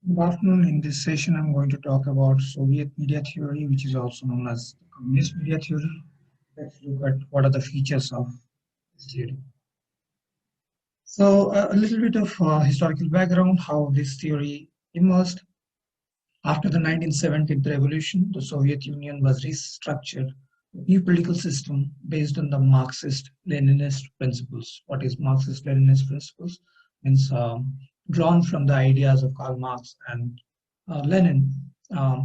Good afternoon. In this session, I'm going to talk about Soviet media theory, which is also known as the communist media theory. Let's look at what are the features of this theory. So, a little bit of historical background, how this theory emerged. After the 1917th revolution, the Soviet Union was restructured, a new political system based on the Marxist-Leninist principles. What is Marxist-Leninist principles? Means drawn from the ideas of Karl Marx and Lenin.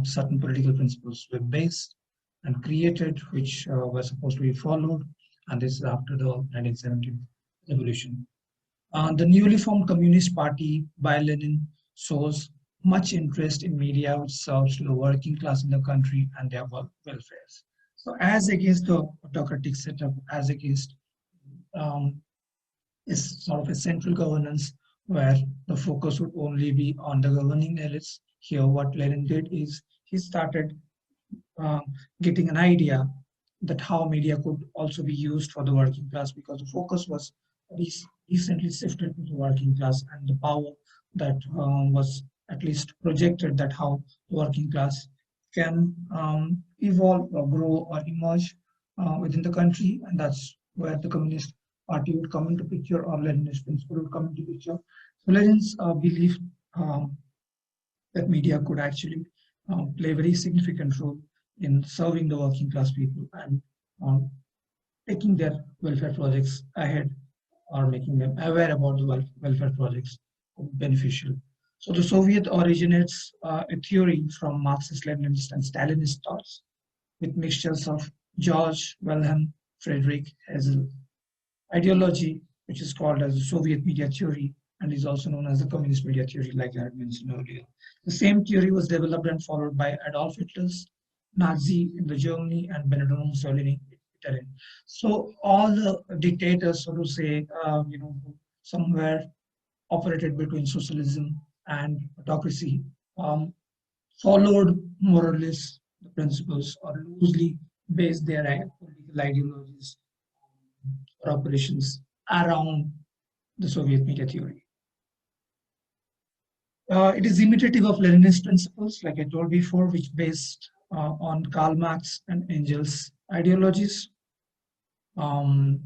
Certain political principles were based and created, which were supposed to be followed, and this is after the 1917th revolution. The newly formed Communist Party by Lenin shows much interest in media which serves the working class in the country and their welfares. So as against the autocratic setup, as against um, is sort of a central governance where the focus would only be on the governing elites. Here, what Lenin did is he started uh, getting an idea that how media could also be used for the working class, because the focus was recently shifted to the working class and the power that was at least projected, that how the working class can evolve or grow or emerge within the country, and that's where the communist party would come into picture, or Leninist principle would come into picture. So Lenin's belief um, that media could actually play a very significant role in serving the working class people and um, taking their welfare projects ahead, or making them aware about the welfare projects beneficial. So the Soviet originates a theory from Marxist, Leninist, and Stalinist thoughts with mixtures of George Wilhelm Friedrich Hegel ideology, which is called as the Soviet media theory and is also known as the communist media theory, like I had mentioned earlier. The same theory was developed and followed by Adolf Hitler's Nazi in the Germany and Benito Mussolini in Italy. So all the dictators, so to say, somewhere operated between socialism and autocracy, um, followed more or less the principles or loosely based their political ideologies or operations around the Soviet media theory. It is imitative of Leninist principles, like I told before, which based on Karl Marx and Engels' ideologies. Um,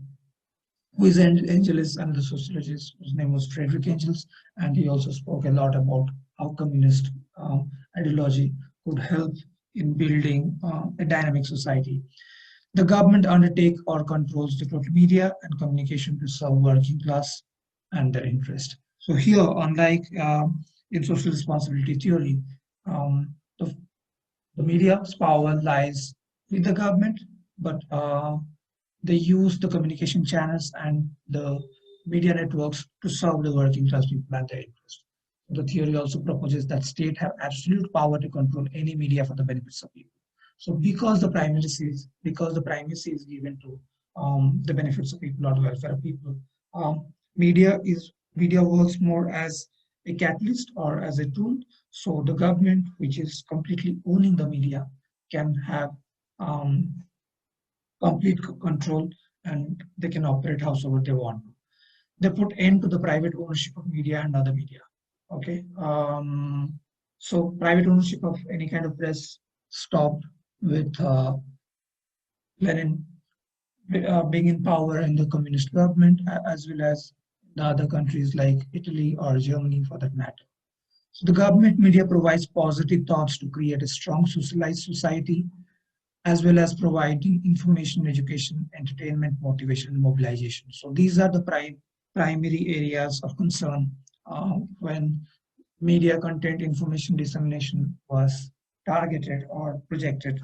who is Engels and the sociologist whose name was Friedrich Engels, and he also spoke a lot about how communist ideology could help in building a dynamic society. The government undertake or controls the total media and communication to serve working class and their interest. So here, unlike in social responsibility theory, um, the, the media's power lies with the government, but they use the communication channels and the media networks to serve the working class people and their interest. The theory also proposes that state have absolute power to control any media for the benefits of people. So because the primacy is given to the benefits of people or the welfare of people, um, media works more as a catalyst or as a tool. So the government, which is completely owning the media, can have um, complete control, and they can operate howsoever they want. They put end to the private ownership of media and other media. Okay. So private ownership of any kind of press stopped with Lenin being in power in the communist government, as well as the other countries like Italy or Germany for that matter. So the government media provides positive thoughts to create a strong socialized society, as well as providing information, education, entertainment, motivation, and mobilization. So these are the primary areas of concern when media content information dissemination was targeted or projected,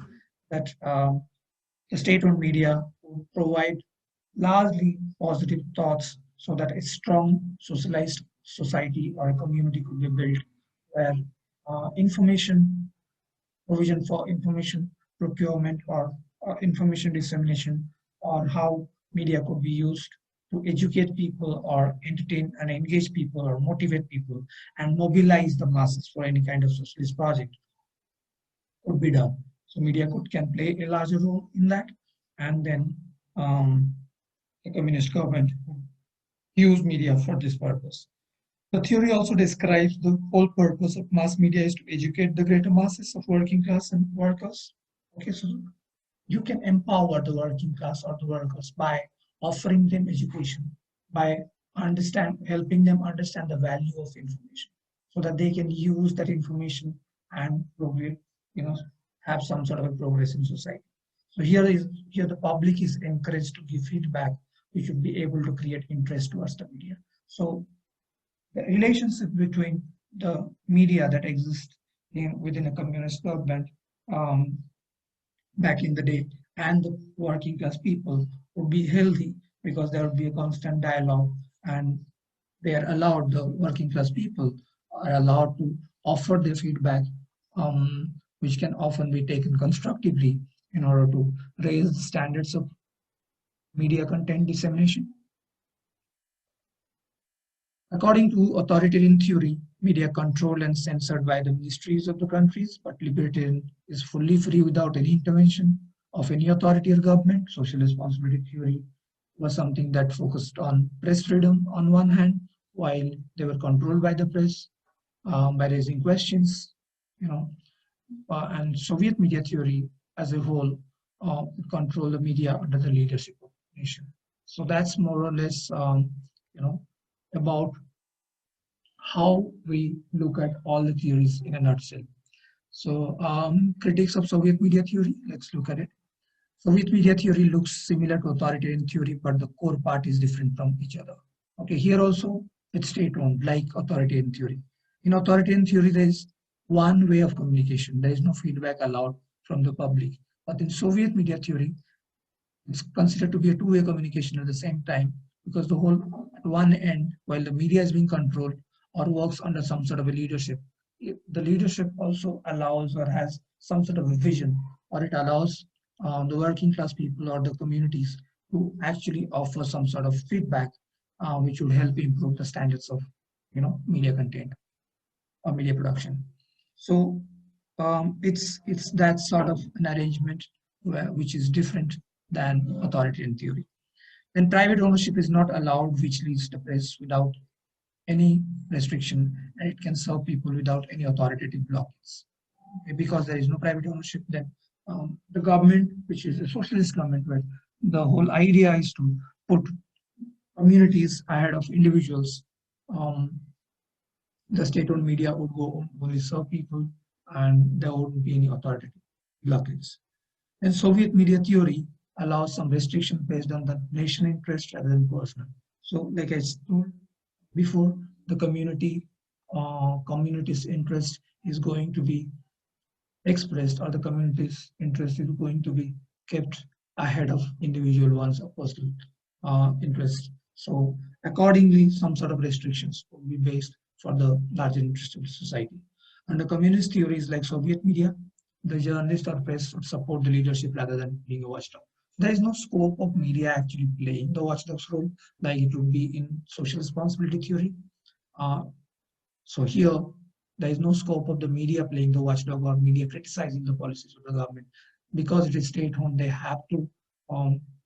that the state-owned media would provide largely positive thoughts so that a strong socialized society or a community could be built where information provision for information procurement or information dissemination, or how media could be used to educate people or entertain and engage people or motivate people and mobilize the masses for any kind of socialist project could be done. So media could can play a larger role in that, and then the communist government use media for this purpose. The theory also describes the whole purpose of mass media is to educate the greater masses of working class and workers. Okay, so you can empower the working class or the workers by offering them education, by helping them understand the value of information, so that they can use that information and probably, you know, have some sort of a progress in society. So here the public is encouraged to give feedback. We should be able to create interest towards the media. So the relationship between the media that exists within a communist government, um, back in the day, and the working class people would be healthy, because there would be a constant dialogue, and they are allowed, the working class people are allowed to offer their feedback, which can often be taken constructively in order to raise the standards of media content dissemination. According to authoritarian theory, media controlled and censored by the ministries of the countries, but libertarian is fully free without any intervention of any authority or government. Social responsibility theory was something that focused on press freedom on one hand, while they were controlled by the press, by raising questions, you know, and Soviet media theory as a whole control the media under the leadership of the nation. So that's more or less, you know, about how we look at all the theories in a nutshell. So, critics of Soviet media theory, let's look at it. Soviet media theory looks similar to authoritarian theory, but the core part is different from each other. Okay, here also it's state-owned, like authoritarian theory. In authoritarian theory, there is one way of communication. There is no feedback allowed from the public. But in Soviet media theory, it's considered to be a two-way communication at the same time, because the whole at one end, while the media is being controlled or works under some sort of a leadership, the leadership also allows or has some sort of a vision, or it allows the working class people or the communities to actually offer some sort of feedback, which would help improve the standards of, media content or media production. So it's that sort of an arrangement which is different than authoritarian theory. Then private ownership is not allowed, which leads to press without any restriction, and it can serve people without any authoritative blockades. Because there is no private ownership, then the government, which is a socialist government, where the whole idea is to put communities ahead of individuals, um, the state-owned media would go only serve people, and there wouldn't be any authoritative blockades. And Soviet media theory allows some restriction based on the national interest rather than personal. So, like I told before, the community's interest is going to be expressed, or the community's interest is going to be kept ahead of individual ones or personal interest. So accordingly, some sort of restrictions will be based for the larger interest of the society. Under communist theories like Soviet media, the journalist or press would support the leadership rather than being a watchdog. There is no scope of media actually playing the watchdog's role like it would be in social responsibility theory. Uh, so here, there is no scope of the media playing the watchdog or media criticizing the policies of the government. Because it is state-owned, they have to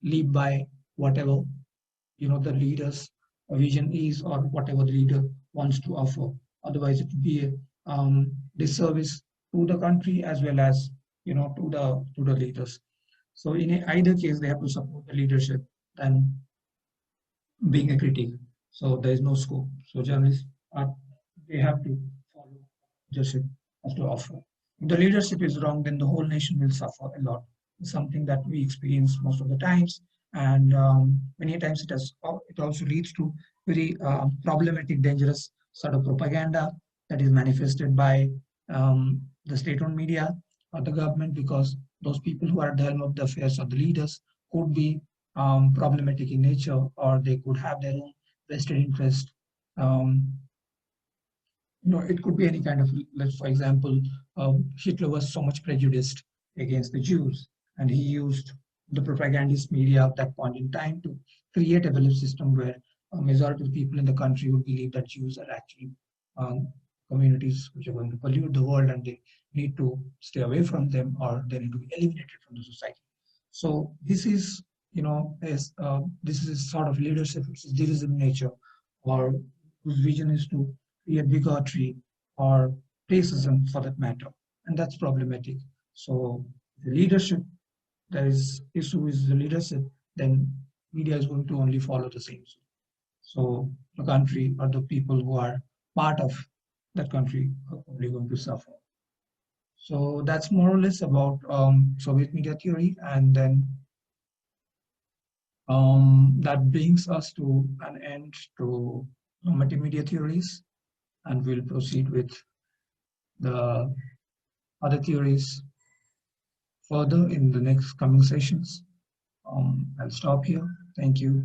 live by whatever the leader's vision is, or whatever the leader wants to offer. Otherwise, it would be a disservice to the country as well as to the leaders. So in either case, they have to support the leadership than being a critic. So there is no scope. So journalists are they have to follow leadership has to offer. If the leadership is wrong, then the whole nation will suffer a lot. It's something that we experience most of the times, and many times it also leads to very problematic, dangerous sort of propaganda that is manifested by the state-owned media or the government, because those people who are at the helm of the affairs or the leaders could be problematic in nature, or they could have their own vested interest. Um, it could be any kind of, let's for example, Hitler was so much prejudiced against the Jews, and he used the propagandist media at that point in time to create a belief system where a majority of people in the country would believe that Jews are actually um, communities which are going to pollute the world, and they need to stay away from them, or they need to be eliminated from the society. So this is a sort of leadership which is divisive in nature, or whose vision is to create bigotry or racism for that matter. And that's problematic. So the leadership, there is issue is the leadership, then media is going to only follow the same. So the country or the people who are part of that country are probably going to suffer. So that's more or less about Soviet media theory. And then that brings us to an end to multimedia theories. And we'll proceed with the other theories further in the next coming sessions. I'll stop here. Thank you.